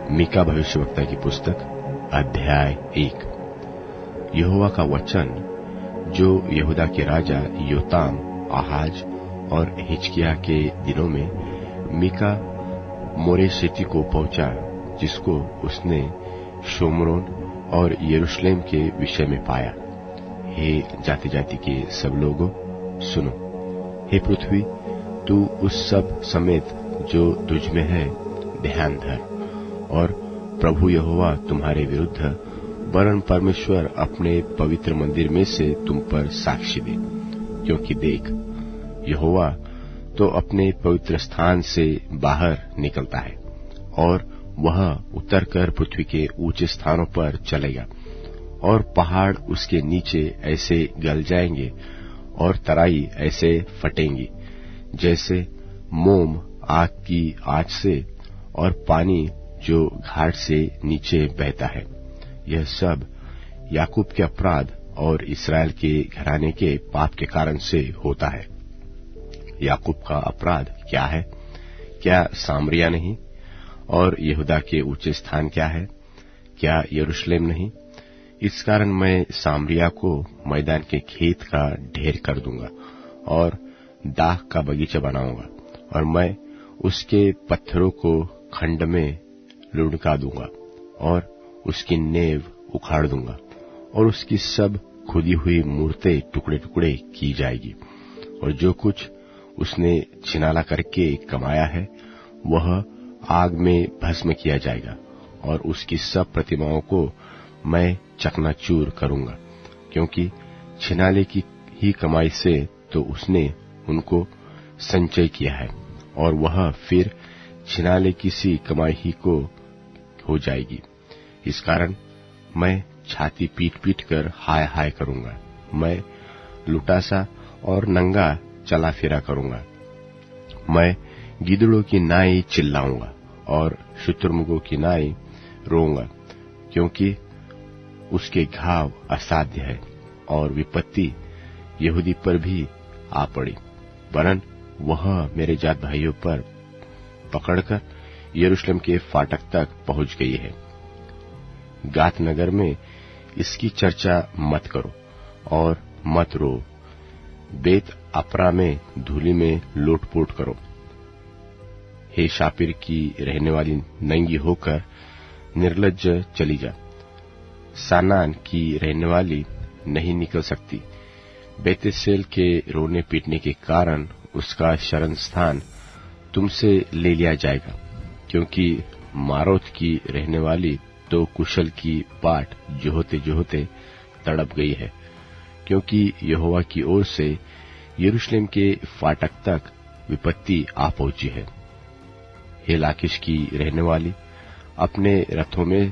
मीका भविष्यवक्ता की पुस्तक अध्याय 1। यहोवा का वचन जो यहूदा के राजा योताम, आहाज और हिजकिय्याह के दिनों में मीका मोरेशेती को पहुंचा, जिसको उसने शोमरोन और यरूशलेम के विषय में पाया। हे जाति जाति के सब लोगों, सुनो। हे पृथ्वी, तू उस सब समेत जो तुझ में है ध्यान धर, और प्रभु यहोवा तुम्हारे विरुद्ध वरन परमेश्वर अपने पवित्र मंदिर में से तुम पर साक्षी दे। क्योंकि देख, यहोवा तो अपने पवित्र स्थान से बाहर निकलता है, और वह उतरकर पृथ्वी के ऊंचे स्थानों पर चलेगा, और पहाड़ उसके नीचे ऐसे गल जाएंगे और तराई ऐसे फटेंगी, जैसे मोम आग की आंच से, और पानी जो घाट से नीचे बहता है। यह सब याकूब के अपराध और इस्राएल के घराने के पाप के कारण से होता है। याकूब का अपराध क्या है? क्या सामरिया नहीं? और यहूदा के ऊंचे स्थान क्या है? क्या यरूशलेम नहीं? इस कारण मैं सामरिया को मैदान के खेत का ढेर कर दूंगा और दाख का बगीचा बनाऊंगा, और मैं उसके पत्थरों को खंड में लुढ़का दूंगा, और उसकी नेव उखाड़ दूंगा, और उसकी सब खुदी हुई मूर्तें टुकड़े टुकड़े की जाएगी, और जो कुछ उसने छिनाला करके कमाया है वह आग में भस्म किया जाएगा, और उसकी सब प्रतिमाओं को मैं चकनाचूर करूंगा। क्योंकि छिनाले की ही कमाई से तो उसने उनको संचय किया है, और वह फिर छिनाले की सी कमाई ही को हो जाएगी। इस कारण मैं छाती पीट पीट कर हाय हाय करूंगा। मैं लुटासा और नंगा चला फिरा करूंगा। मैं गिदड़ों की नाई चिल्लाऊंगा और शुतुरमुर्गों की नाई रोऊंगा, क्योंकि उसके घाव असाध्य है, और विपत्ति यहूदी पर भी आ पड़ी, वरन वह मेरे जात भाइयों पर पकड़कर यरूशलेम के फाटक तक पहुंच गई है। गात नगर में इसकी चर्चा मत करो और मत रो। बेत अपरा में धूलि में लोटपोट करो। हे शापिर की रहने वाली नंगी होकर निर्लज्ज चली जा। सानान की रहने वाली नहीं निकल सकती। बेतेसेल के रोने पीटने के कारण उसका शरण स्थान तुमसे ले लिया जाएगा, क्योंकि मारोत की रहने वाली तो कुशल की बाट जोहते जोहते तड़प गई है, क्योंकि यहोवा की ओर से यरूशलेम के फाटक तक विपत्ति आ पहुंची है। हे लाकिश की रहने वाली, अपने रथों में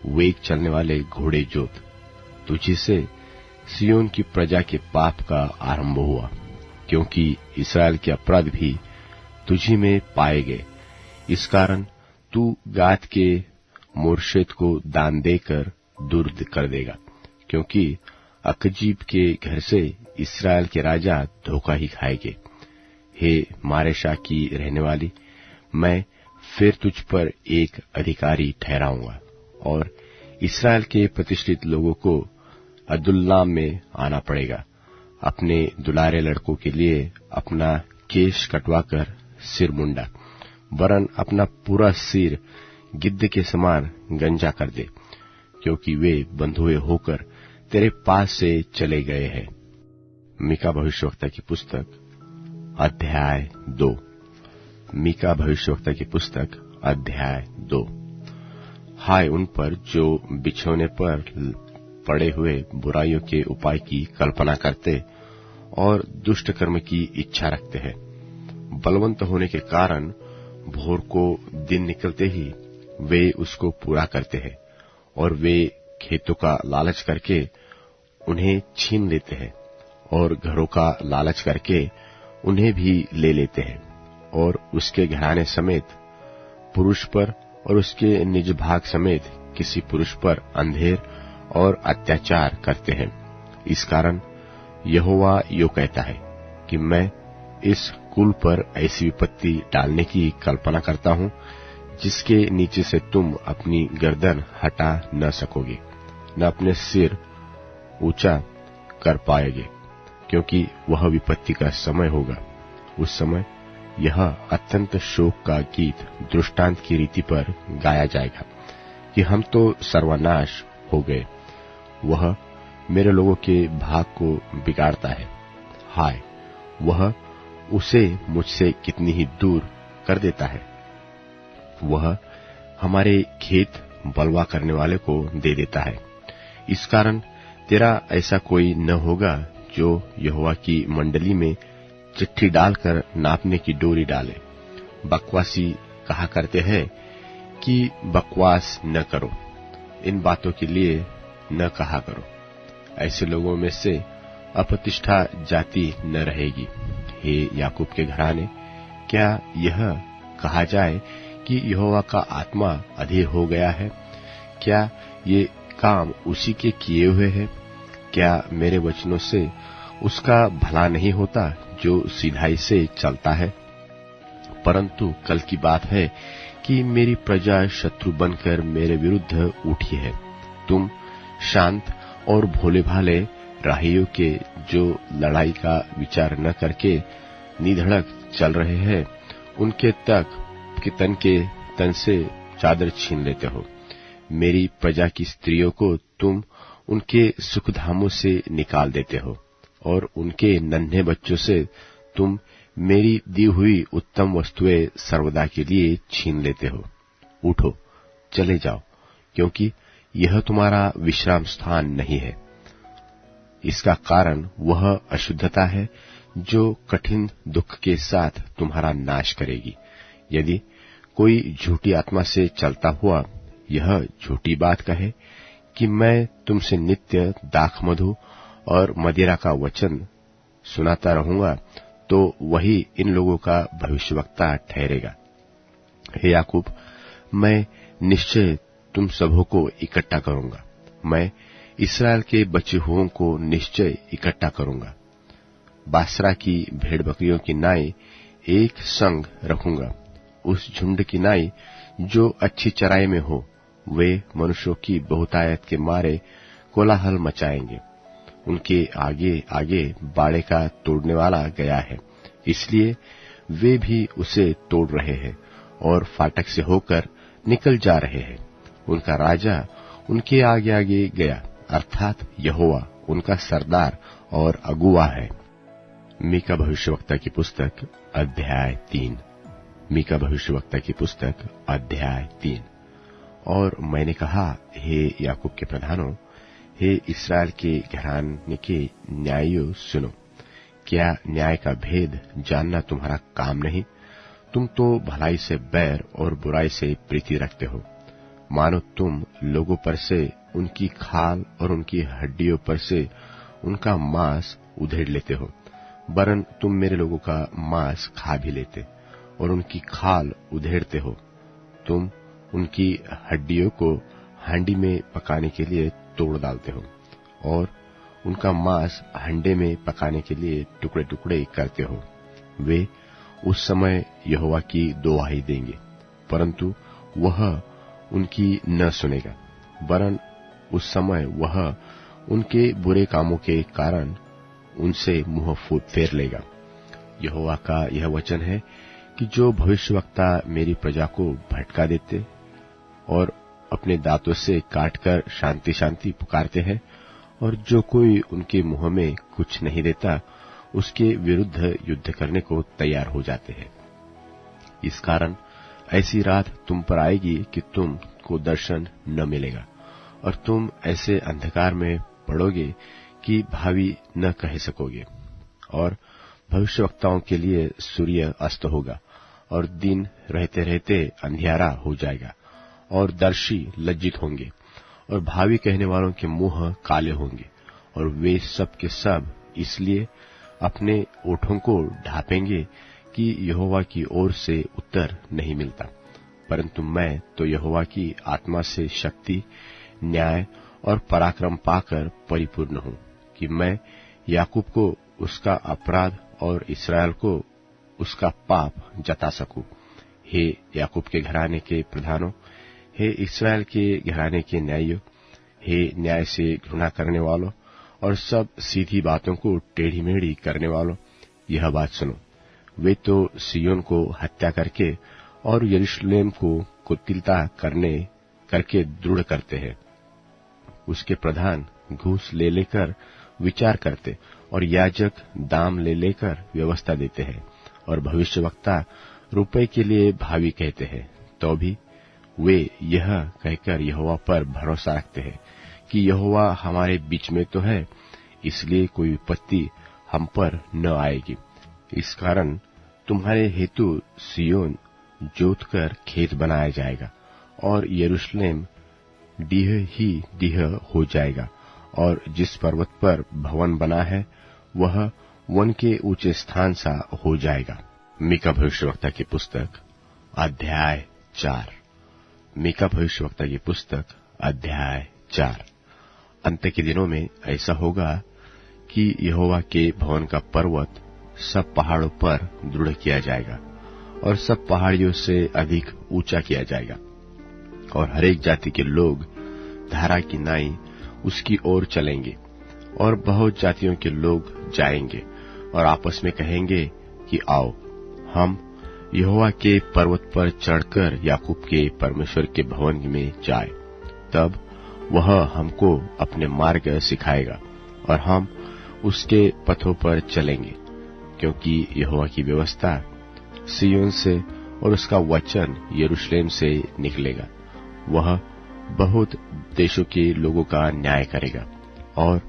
वेग चलने वाले घोड़े जोत। तुझी से सियोन की प्रजा के पाप का आरंभ हुआ, क्योंकि इस्राएल के अपराध भी तुझी में पाए गए। इस कारण तू गात के मोर्शेत को दान देकर दूर कर देगा, क्योंकि अकजीब के घर से इस्राएल के राजा धोखा ही खाएंगे। हे मारेशा की रहने वाली, मैं फिर तुझ पर एक अधिकारी ठहराऊंगा, और इस्राएल के प्रतिष्ठित लोगों को अदुल्लाम में आना पड़ेगा। अपने दुलारे लड़कों के लिए अपना केश कटवाकर सिर मुंडा, वरन अपना पूरा सिर गिद्ध के समान गंजा कर दे, क्योंकि वे बंधुए होकर तेरे पास से चले गए हैं। मीका भविष्यवक्ता की पुस्तक अध्याय 2। मीका भविष्यवक्ता की पुस्तक अध्याय 2। हाय उन पर जो बिछौने पर पड़े हुए बुराइयों के उपाय की कल्पना करते और दुष्ट कर्म की इच्छा रखते हैं। बलवंत होने के कारण भोर को दिन निकलते ही वे उसको पूरा करते हैं, और वे खेतों का लालच करके उन्हें छीन लेते हैं, और घरों का लालच करके उन्हें भी ले लेते हैं, और उसके घराने समेत पुरुष पर और उसके निज भाग समेत किसी पुरुष पर अंधेर और अत्याचार करते हैं। इस कारण यहोवा यो कहता है कि मैं इस कुल पर ऐसी विपत्ति डालने की कल्पना करता हूं जिसके नीचे से तुम अपनी गर्दन हटा न सकोगे, न अपने सिर ऊंचा कर पाएंगे, क्योंकि वह विपत्ति का समय होगा। उस समय यह अत्यंत शोक का गीत दृष्टांत की रीति पर गाया जाएगा कि हम तो सर्वनाश हो गए, वह मेरे लोगों के भाग को बिगाड़ता है। हाय, वह उसे मुझसे कितनी ही दूर कर देता है। वह हमारे खेत बलवा करने वाले को दे देता है। इस कारण तेरा ऐसा कोई न होगा जो यहोवा की मंडली में चिट्ठी डालकर नापने की डोरी डाले। बकवासी कहा करते हैं कि बकवास न करो, इन बातों के लिए न कहा करो। ऐसे लोगों में से अप्रतिष्ठा जाति न रहेगी। हे याकूब के घराने, क्या यह कहा जाए कि यहोवा का आत्मा अधीर हो गया है? क्या ये काम उसी के किए हुए है? क्या मेरे वचनों से उसका भला नहीं होता जो सिधाई से चलता है? परंतु कल की बात है कि मेरी प्रजा शत्रु बनकर मेरे विरुद्ध उठी है। तुम शांत और भोले भाले राहियों के जो लड़ाई का विचार न करके निधड़क चल रहे हैं, उनके तक के तन से चादर छीन लेते हो। मेरी प्रजा की स्त्रियों को तुम उनके सुखधामों से निकाल देते हो और उनके नन्हे बच्चों से तुम मेरी दी हुई उत्तम वस्तुएं सर्वदा के लिए छीन लेते हो। उठो, चले जाओ, क्योंकि यह तुम्हारा विश्राम स्थान नहीं है। इसका कारण वह अशुद्धता है जो कठिन दुख के साथ तुम्हारा नाश करेगी। यदि कोई झूठी आत्मा से चलता हुआ यह झूठी बात कहे कि मैं तुमसे नित्य दाखमधु और मदिरा का वचन सुनाता रहूंगा, तो वही इन लोगों का भविष्यवक्ता ठहरेगा। हे याकूब, मैं निश्चय तुम सबों को इकट्ठा करूंगा। मैं इस्राएल के बचे हुओं को निश्चय इकट्ठा करूंगा। बासरा की भेड़ बकरियों की नाई एक संग रखूंगा। उस झुंड की नाई जो अच्छी चराई में हो, वे मनुष्यों की बहुतायत के मारे कोलाहल मचाएंगे। उनके आगे आगे बाड़े का तोड़ने वाला गया है, इसलिए वे भी उसे तोड़ रहे हैं और फाटक से होकर निकल जा रहे हैं। उनका राजा उनके आगे आगे गया, अर्थात यहोवा उनका सरदार और अगुवा है। मीका भविष्यवक्ता की पुस्तक अध्याय 3। मीका भविष्यवक्ता की पुस्तक अध्याय 3। और मैंने कहा, हे याकूब के प्रधानों, हे इस्राएल के घराने के न्यायियों, सुनो। क्या न्याय का भेद जानना तुम्हारा काम नहीं? तुम तो भलाई से बैर और बुराई से प्रीति रखते हो। मानो तुम लोगों पर से उनकी खाल और उनकी हड्डियों पर से उनका मांस उधेड़ लेते हो, वरन तुम मेरे लोगों का मांस खा भी लेते और उनकी खाल उधेड़ते हो। तुम उनकी हड्डियों को हांडी में पकाने के लिए तोड़ डालते हो और उनका मांस हंडे में पकाने के लिए टुकड़े टुकड़े करते हो। वे उस समय यहोवा की दुहाई देंगे, परंतु वह उनकी न सुनेगा, वरन उस समय वह उनके बुरे कामों के कारण उनसे मुंह फेर लेगा। यहोवा का यह वचन है कि जो भविष्यवक्ता मेरी प्रजा को भटका देते और अपने दांतों से काटकर शांति शांति पुकारते हैं, और जो कोई उनके मुंह में कुछ नहीं देता, उसके विरुद्ध युद्ध करने को तैयार हो जाते हैं। इस कारण ऐसी रात तुम पर आएगी कि तुम को दर्शन न मिलेगा और तुम ऐसे अंधकार में पड़ोगे कि भावी न कह सकोगे। और भविष्यवक्ताओं के लिए सूर्य अस्त होगा और दिन रहते रहते अंधियारा हो जाएगा और दर्शी लज्जित होंगे और भावी कहने वालों के मुंह काले होंगे, और वे सब के सब इसलिए अपने ओठों को ढांपेंगे कि यहोवा की ओर से उत्तर नहीं मिलता। परंतु मैं तो यहोवा की आत्मा से शक्ति, न्याय और पराक्रम पाकर परिपूर्ण हूं कि मैं याकूब को उसका अपराध और इस्राएल को उसका पाप जता सकूं। हे याकूब के घराने के प्रधानों, हे इस्राएल के घराने के न्यायियों, हे न्याय से घृणा करने वालों और सब सीधी बातों को टेढ़ी मेढ़ी करने वालों, यह बात सुनो। वे तो सिय्योन को हत्या करके और यरूशलेम को कुटिलता करके दृढ़ करते हैं। उसके प्रधान घूस ले लेकर विचार करते और याजक दाम ले लेकर व्यवस्था देते हैं और भविष्यवक्ता रुपए के लिए भावी कहते हैं। तो भी वे यह कहकर यहोवा पर भरोसा रखते हैं कि यहोवा हमारे बीच में तो है, इसलिए कोई विपत्ति हम पर न आएगी। इस कारण तुम्हारे हेतु सिय्योन जोतकर खेत बनाया जाएगा और यरूशलेम डीह ही डीह हो जाएगा, और जिस पर्वत पर भवन बना है वह वन के ऊंचे स्थान सा हो जाएगा। मीका भविष्यवक्ता की पुस्तक अध्याय 4। मीका भविष्यवक्ता की पुस्तक अध्याय 4। अंत के दिनों में ऐसा होगा कि यहोवा के भवन का पर्वत सब पहाड़ों पर दृढ़ किया जाएगा और सब पहाड़ियों से अधिक ऊंचा किया जाएगा, और हरेक जाति के लोग धारा की नाई उसकी ओर चलेंगे, और बहुत जातियों के लोग जाएंगे और आपस में कहेंगे कि आओ हम यहोवा के पर्वत पर चढ़कर याकूब के परमेश्वर के भवन में जाए। तब वह हमको अपने मार्ग सिखाएगा और हम उसके पथों पर चलेंगे, क्योंकि यहोवा की व्यवस्था सिय्योन से और उसका वचन यरूशलेम से निकलेगा। वह बहुत देशों के लोगों का न्याय करेगा और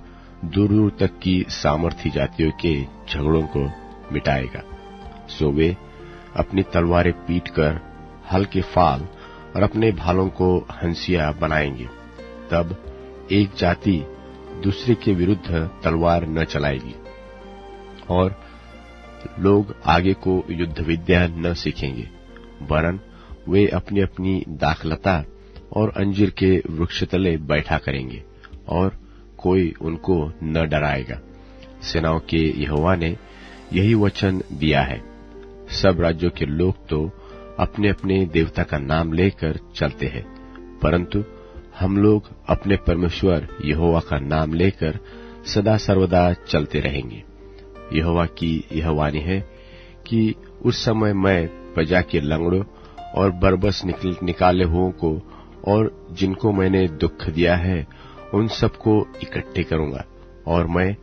दूर दूर तक की सामर्थी जातियों के झगड़ों को मिटाएगा। सो वे अपनी तलवारें पीटकर हल के फाल और अपने भालों को हंसिया बनाएंगे। तब एक जाति दूसरे के विरुद्ध तलवार न चलाएगी और लोग आगे को युद्ध विद्या न सीखेंगे, वरन वे अपनी अपनी दाखलता और अंजीर के वृक्ष तले बैठा करेंगे और कोई उनको न डराएगा। सेनाओं के यहोवा ने यही वचन दिया है। सब राज्यों के लोग तो अपने अपने देवता का नाम लेकर चलते हैं, परंतु हम लोग अपने परमेश्वर यहोवा का नाम लेकर सदा सर्वदा चलते रहेंगे। यहोवा की यह वाणी है कि उस समय मैं प्रजा के लंगड़ों और बरबस निकाले हुओं को और जिनको मैंने दुख दिया है उन सबको इकट्ठे करूंगा, और मैं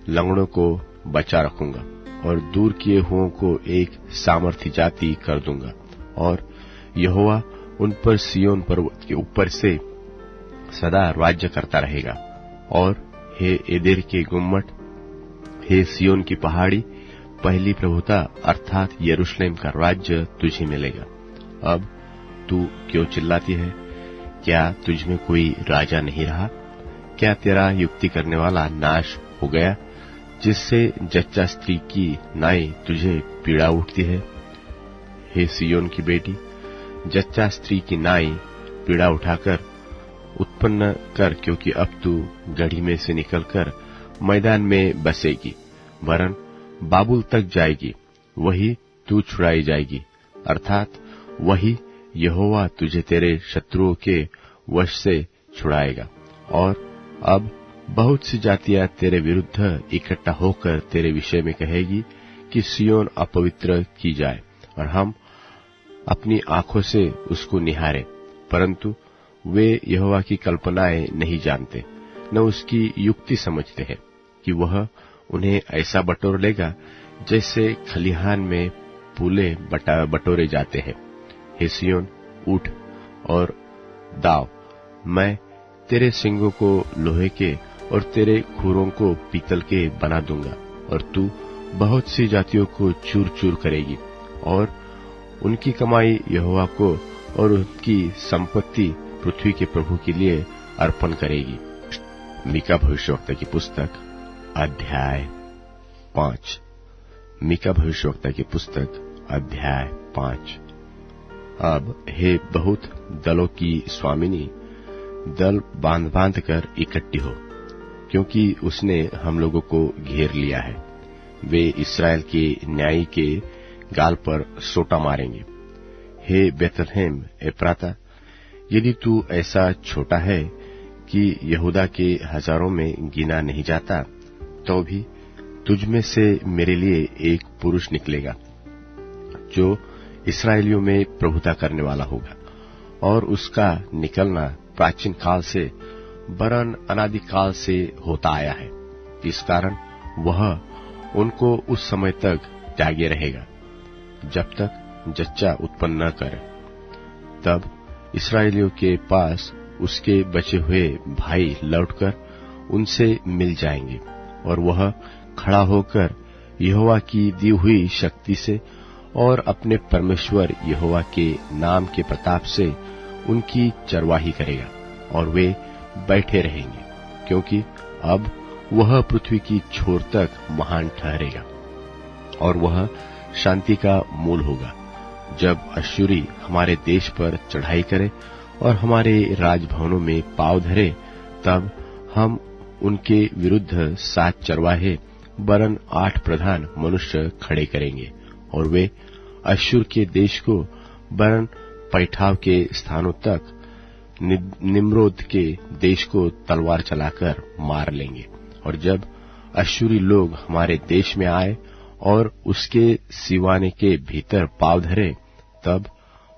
लंगड़ों को बचा रखूंगा और दूर किए हुओं को एक सामर्थी जाति कर दूंगा, और यहोवा उन पर सिय्योन पर्वत के ऊपर से सदा राज्य करता रहेगा। और हे एदेर के गुम्मट, हे सिय्योन की पहाड़ी, पहली प्रभुता अर्थात यरूशलेम का राज्य तुझे मिलेगा। अब तू क्यों चिल्लाती है? क्या तुझ में कोई राजा नहीं रहा? क्या तेरा युक्ति करने वाला नाश हो गया, जिससे जच्चा स्त्री की नाई तुझे पीड़ा उठती है? हे सिय्योन की बेटी, जच्चा स्त्री की नाई पीड़ा उठाकर उत्पन्न कर, क्योंकि अब तू गढ़ी में से निकलकर मैदान में बसेगी, वरन बाबुल तक जाएगी, वही तू छुड़ाई जाएगी, अर्थात वही यहोवा तुझे तेरे शत्रुओं के वश से छुड़ाएगा। और अब बहुत सी जातियां तेरे विरुद्ध इकट्ठा होकर तेरे विषय में कहेगी कि सिय्योन अपवित्र की जाए और हम अपनी आंखों से उसको निहारें, परंतु वे यहोवा की कल्पनाएं नहीं जानते, न उसकी युक्ति समझते हैं कि वह उन्हें ऐसा बटोर लेगा जैसे खलिहान में पूले बटोरे जाते हैं। हे सिय्योन, उठ और दाव, मैं तेरे सिंगों को लोहे के और तेरे खुरों को पीतल के बना दूंगा, और तू बहुत सी जातियों को चूर चूर करेगी और उनकी कमाई यहोवा को और उनकी संपत्ति पृथ्वी के प्रभु के लिए अर्पण करेगी। मीका भविष्यवक्ता की पुस्तक अध्याय 5। मीका भविष्यवक्ता की पुस्तक अध्याय 5। अब हे बहुत दलों की स्वामिनी, दल बांध बांध कर इकट्ठी हो, क्योंकि उसने हम लोगों को घेर लिया है। वे इस्राएल के न्यायी के गाल पर सोटा मारेंगे, हे बेथलहेम एप्राता, यदि तू ऐसा छोटा है कि यहूदा के हजारों में गिना नहीं जाता, तो भी तुझ में से मेरे लिए एक पुरुष निकलेगा जो इस्राएलियों में प्रभुता करने वाला होगा, और उसका निकलना प्राचीन काल से वरन अनादिकाल से होता आया है। इस कारण वह उनको उस समय तक त्यागे रहेगा जब तक जच्चा उत्पन्न न करे। तब इस्राएलियों के पास उसके बचे हुए भाई लौटकर उनसे मिल जाएंगे, और वह खड़ा होकर यहोवा की दी हुई शक्ति से और अपने परमेश्वर यहोवा के नाम के प्रताप से उनकी चरवाही करेगा, और वे बैठे रहेंगे, क्योंकि अब वह पृथ्वी की छोर तक महान ठहरेगा, और वह शांति का मूल होगा। जब अश्शूरी हमारे देश पर चढ़ाई करे और हमारे राजभवनों में पांव धरे, तब हम उनके विरुद्ध 7 चरवाहे वरन 8 प्रधान मनुष्य खड़े करेंगे, और वे अश्शूर के देश को वरन पैठाव के स्थानों तक निम्रोद के देश को तलवार चलाकर मार लेंगे। और जब अश्शूरी लोग हमारे देश में आए और उसके सिवाने के भीतर पांव धरे, तब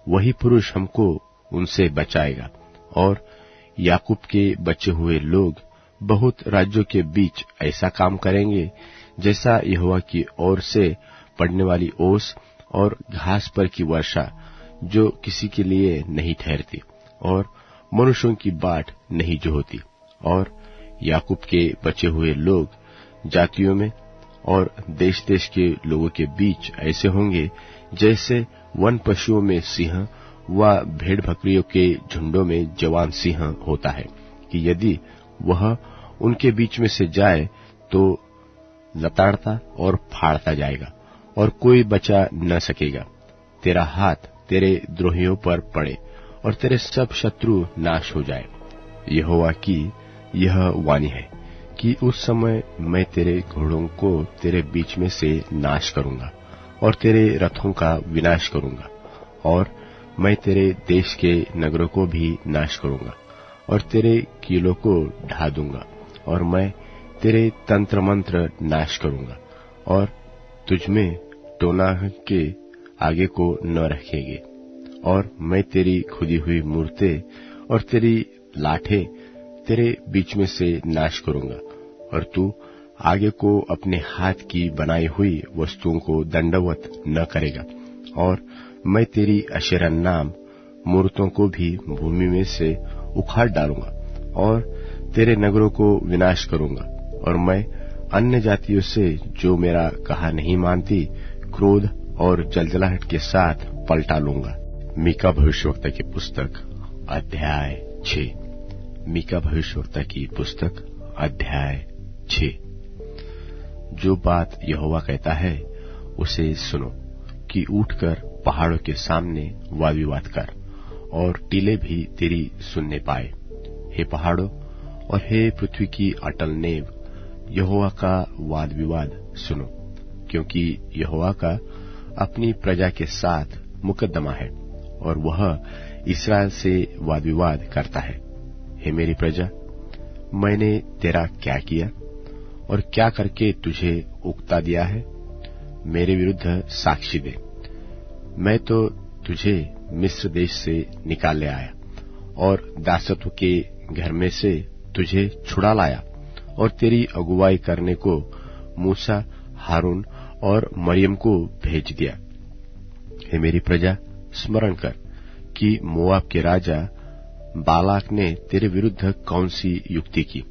वही पुरुष हमको उनसे बचाएगा, और याकूब के बचे हुए लोग बहुत राज्यों के बीच ऐसा काम करेंगे जैसा यहोवा की ओर से पड़ने वाली ओस और घास पर की वर्षा, जो किसी के लिए नहीं ठहरती और मनुष्यों की बाट नहीं जो होती। और याकूब के बचे हुए लोग जातियों में और देश देश के लोगों के बीच ऐसे होंगे जैसे वन पशुओं में सिंह व भेड़ बकरियों के झुंडों में जवान सिंह होता है, कि यदि वह उनके बीच में से जाए तो लताड़ता और फाड़ता जाएगा, और कोई बचा न सकेगा। तेरा हाथ तेरे द्रोहियों पर पड़े, और तेरे सब शत्रु नाश हो जाए। यहोवा की यह वाणी है कि उस समय मैं तेरे घोड़ों को तेरे बीच में से नाश करूंगा, और तेरे रथों का विनाश करूंगा, और मैं तेरे देश के नगरों को भी नाश करूंगा, और तेरे किलों को ढा दूंगा, और मैं तेरे तंत्र मंत्र नाश करूंगा, और तुझमें टोना के आगे को न रखेंगे। और मैं तेरी खुदी हुई मूर्तें और तेरी लाठें तेरे बीच में से नाश करूंगा, और तू आगे को अपने हाथ की बनाई हुई वस्तुओं को दंडवत न करेगा। और मैं तेरी अशेरा नाम मूर्तों को भी भूमि में से उखाड़ डालूंगा, और तेरे नगरों को विनाश करूंगा, और मैं अन्य जातियों से जो मेरा कहा नहीं मानती क्रोध और जलजलाहट के साथ पलटा लूंगा। मीका भविष्यवक्ता की पुस्तक अध्याय 6। मीका भविष्यवक्ता की पुस्तक अध्याय 6। जो बात यहोवा कहता है उसे सुनो, कि उठकर पहाड़ों के सामने वाद विवाद कर, और टीले भी तेरी सुनने पाए। हे पहाड़ों और हे पृथ्वी की अटल नेव, यहोवा का वाद विवाद सुनो, क्योंकि यहोवा का अपनी प्रजा के साथ मुकदमा है, और वह इस्राएल से वाद विवाद करता है। हे मेरी प्रजा, मैंने तेरा क्या किया और क्या करके तुझे उकता दिया है? मेरे विरुद्ध साक्षी दे। मैं तो तुझे मिस्र देश से निकाल ले आया, और दासत्व के घर में से तुझे छुड़ा लाया, और तेरी अगुवाई करने को मूसा, हारून और मरियम को भेज दिया। हे मेरी प्रजा, स्मरण कर कि मोआब के राजा बालाक ने तेरे विरुद्ध कौन सी युक्ति की,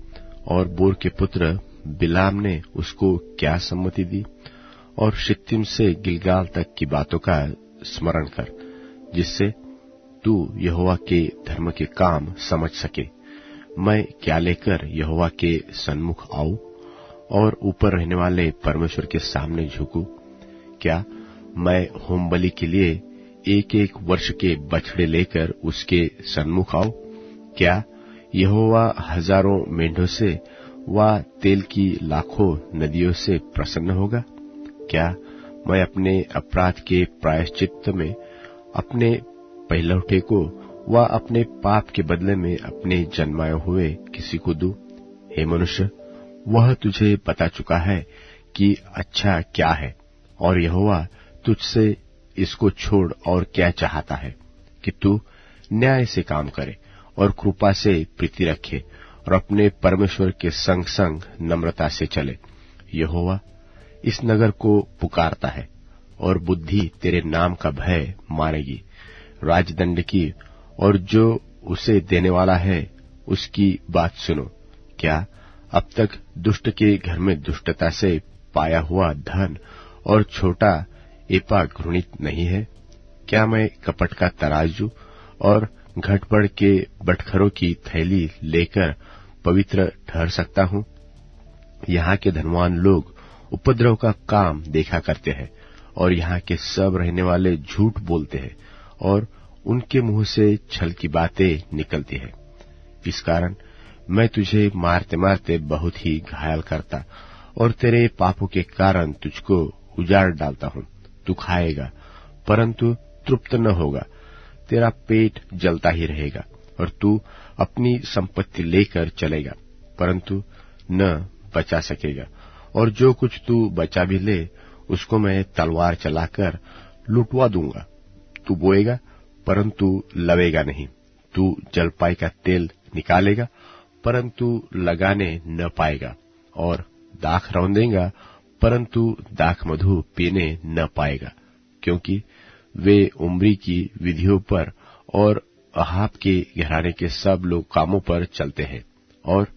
और बोर के पुत्र बिलाम ने उसको क्या सम्मति दी। और शित्तीम से गिलगाल तक की बातों का स्मरण कर, जिससे तू यहोवा के धर्म के काम समझ सके। मैं क्या लेकर यहोवा के सन्मुख आऊं और ऊपर रहने वाले परमेश्वर के सामने झुकूं? क्या मैं होम बलि के लिए 1-1 वर्ष के बछड़े लेकर उसके सन्मुख आऊं? क्या यहोवा हजारों मेंढों से व तेल की लाखों नदियों से प्रसन्न होगा? क्या मैं अपने अपराध के प्रायश्चित्त में अपने पहलौठे को व अपने पाप के बदले में अपने जन्माए हुए किसी को दूं? हे मनुष्य, वह तुझे बता चुका है कि अच्छा क्या है, और यहोवा तुझसे इसको छोड़ और क्या चाहता है कि तू न्याय से काम करे और कृपा से प्रीति रखे और अपने परमेश्वर के संग संग नम्रता से चले। यहोवा इस नगर को पुकारता है और बुद्धि तेरे नाम का भय मानेगी। राजदंड की और जो उसे देने वाला है उसकी बात सुनो। क्या अब तक दुष्ट के घर में दुष्टता से पाया हुआ धन और छोटा एपा घृणित नहीं है? क्या मैं कपट का तराजू और घटपड़ के बटखरों की थैली लेकर पवित्र ठहर सकता हूं? यहाँ के धनवान लोग उपद्रव का काम देखा करते हैं और यहाँ के सब रहने वाले झूठ बोलते हैं और उनके मुंह से छल की बातें निकलती है। इस कारण मैं तुझे मारते मारते बहुत ही घायल करता और तेरे पापों के कारण तुझको उजाड़ डालता हूं। तू खाएगा परंतु तृप्त न होगा, तेरा पेट जलता ही रहेगा और तू अपनी संपत्ति लेकर चलेगा परंतु न बचा सकेगा, और जो कुछ तू बचा भी ले उसको मैं तलवार चलाकर लुटवा दूंगा। तू बोएगा परंतु लवेगा नहीं, तू जलपाई का तेल निकालेगा परंतु लगाने न पाएगा, और दाख रौंदेगा परंतु दाख मधु पीने न पाएगा, क्योंकि वे उम्री की विधियों पर और अहाब के घराने के सब लोग कामों पर चलते हैं और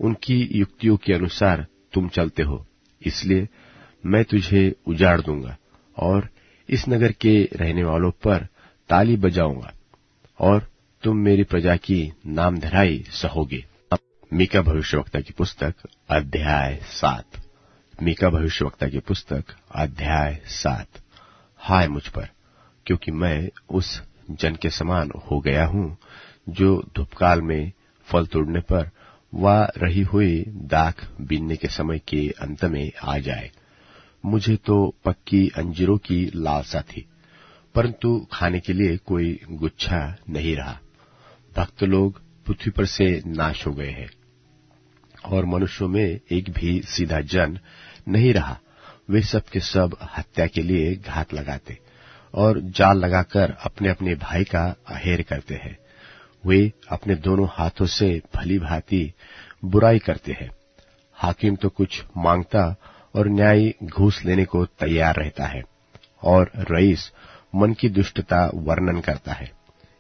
उनकी युक्तियों के अनुसार तुम चलते हो। इसलिए मैं तुझे उजाड़ दूंगा और इस नगर के रहने वालों पर ताली बजाऊंगा और तुम मेरी प्रजा की नामधराई सहोगे। मीका भविष्यवक्ता की पुस्तक अध्याय 7। मीका भविष्यवक्ता की पुस्तक अध्याय 7। हाय मुझ पर, क्योंकि मैं उस जन के समान हो गया हूं जो धूपकाल में फल तोड़ने पर व रही हुई दाख बीनने के समय के अंत में आ जाए। मुझे तो पक्की अंजीरों की लालसा थी, परंतु खाने के लिए कोई गुच्छा नहीं रहा। भक्त लोग पृथ्वी पर से नाश हो गए हैं और मनुष्यों में एक भी सीधा जन नहीं रहा। वे सब के सब हत्या के लिए घात लगाते और जाल लगाकर अपने अपने भाई का अहेर करते हैं। वे अपने दोनों हाथों से भली भांति बुराई करते हैं। हाकिम तो कुछ मांगता और न्यायी घूस लेने को तैयार रहता है, और रईस मन की दुष्टता वर्णन करता है।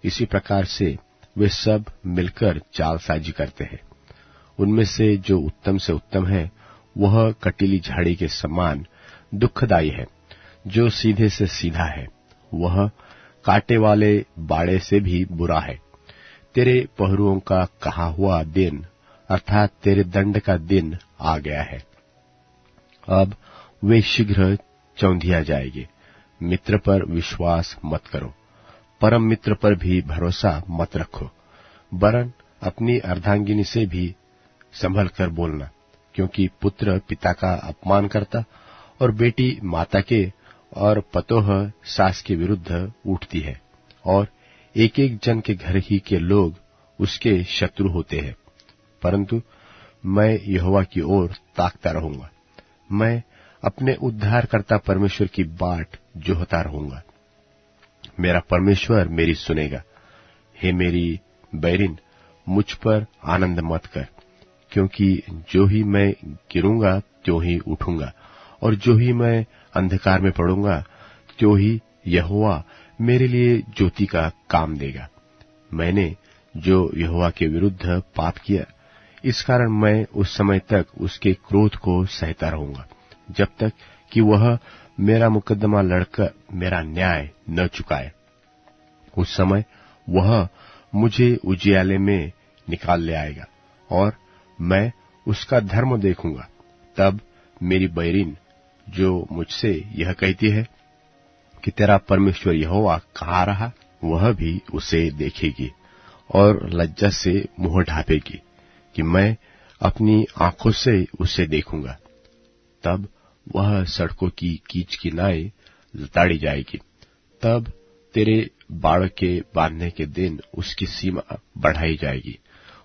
इसी प्रकार से वे सब मिलकर चालसाजी करते हैं। उनमें से जो उत्तम से उत्तम है वह कटीली झाड़ी के समान दुखदायी है, जो सीधे से सीधा है वह कांटे वाले बाड़े से भी बुरा है। तेरे पहरुओं का कहा हुआ दिन अर्थात तेरे दंड का दिन आ गया है। अब वे शीघ्र चौंधिया जाएंगे। मित्र पर विश्वास मत करो, परम मित्र पर भी भरोसा मत रखो, वरन अपनी अर्धांगिनी से भी संभल कर बोलना, क्योंकि पुत्र पिता का अपमान करता और बेटी माता के और पतोह सास के विरुद्ध उठती है, और एक एक जन के घर ही के लोग उसके शत्रु होते हैं। परंतु मैं यहोवा की ओर ताकता रहूंगा, मैं अपने उद्धारकर्ता परमेश्वर की बाट जोहता रहूंगा। मेरा परमेश्वर मेरी सुनेगा। हे मेरी बैरिन, मुझ पर आनंद मत कर, क्योंकि जो ही मैं गिरूंगा त्यों ही उठूंगा, और जो ही मैं अंधकार में पड़ूंगा त्यों ही यहोवा मेरे लिए ज्योति का काम देगा। मैंने जो यहोवा के विरुद्ध पाप किया, इस कारण मैं उस समय तक उसके क्रोध को सहता रहूंगा, जब तक कि वह मेरा मुकदमा लड़कर मेरा न्याय न चुकाए। उस समय वह मुझे उजियाले में निकाल ले आएगा और मैं उसका धर्म देखूंगा। तब मेरी बैरिन जो मुझसे यह कहती है कि तेरा परमेश्वर यहोवा कहाँ रहा, वह भी उसे देखेगी और लज्जा से मुंह ढांपेगी कि मैं अपनी आंखों से उसे देखूंगा। तब वह सड़कों की कीच की नाई लताड़ी जाएगी। तब तेरे बाड़ के बांधने के दिन उसकी सीमा बढ़ाई जाएगी।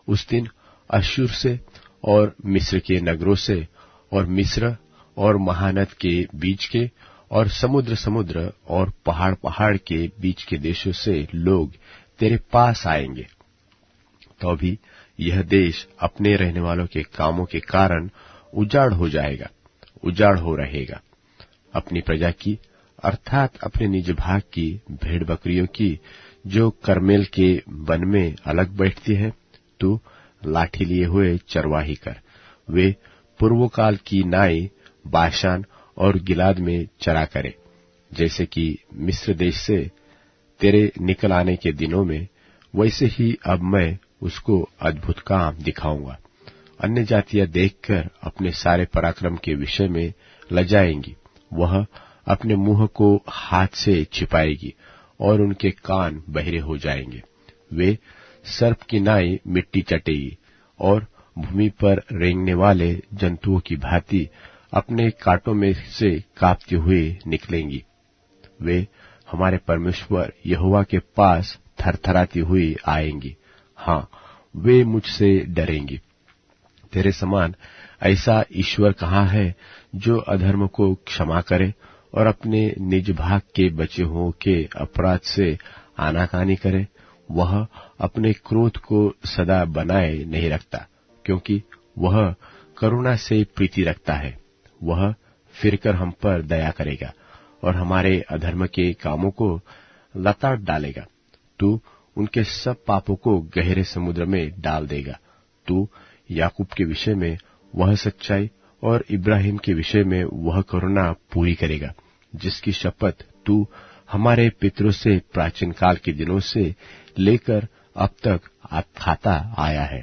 उस दिन अश्शूर से और मिस्र के नगरों से और मिस्र और महानद के बीच के और समुद्र और पहाड़ के बीच के देशों से लोग तेरे पास आएंगे। तो भी यह देश अपने रहने वालों के कामों के कारण उजाड़ हो जाएगा, उजाड़ हो रहेगा। अपनी प्रजा की अर्थात अपने निज भाग की भेड़ बकरियों की जो करमेल के वन में अलग बैठती है, तू लाठी लिए हुए चरवाही कर। वे पूर्वकाल की नाई बाशान और गिलाद में चरा करे, जैसे कि मिस्र देश से तेरे निकल आने के दिनों में, वैसे ही अब मैं उसको अद्भुत काम दिखाऊंगा। अन्य जातियां देखकर अपने सारे पराक्रम के विषय में लजाएंगी। वह अपने मुंह को हाथ से छिपाएगी और उनके कान बहिरे हो जाएंगे। वे सर्प की नाई मिट्टी चटेगी और भूमि पर रेंगने वाले जंतुओं की भांति अपने कांटों में से कांपती हुई निकलेंगी। वे हमारे परमेश्वर यहोवा के पास थरथराती हुई आएंगी। हाँ, वे मुझसे डरेंगी। तेरे समान ऐसा ईश्वर कहाँ है जो अधर्म को क्षमा करे और अपने निज भाग के बचे हुओं के अपराध से आनाकानी करे। वह अपने क्रोध को सदा बनाए नहीं रखता, क्योंकि वह करुणा से प्रीति रखता है। वह फिरकर हम पर दया करेगा और हमारे अधर्म के कामों को लताड़ डालेगा। तू उनके सब पापों को गहरे समुद्र में डाल देगा। तू याकूब के विषय में वह सच्चाई और इब्राहिम के विषय में वह करुणा पूरी करेगा, जिसकी शपथ तू हमारे पितरों से प्राचीन काल के दिनों से लेकर अब तक खाता आया है।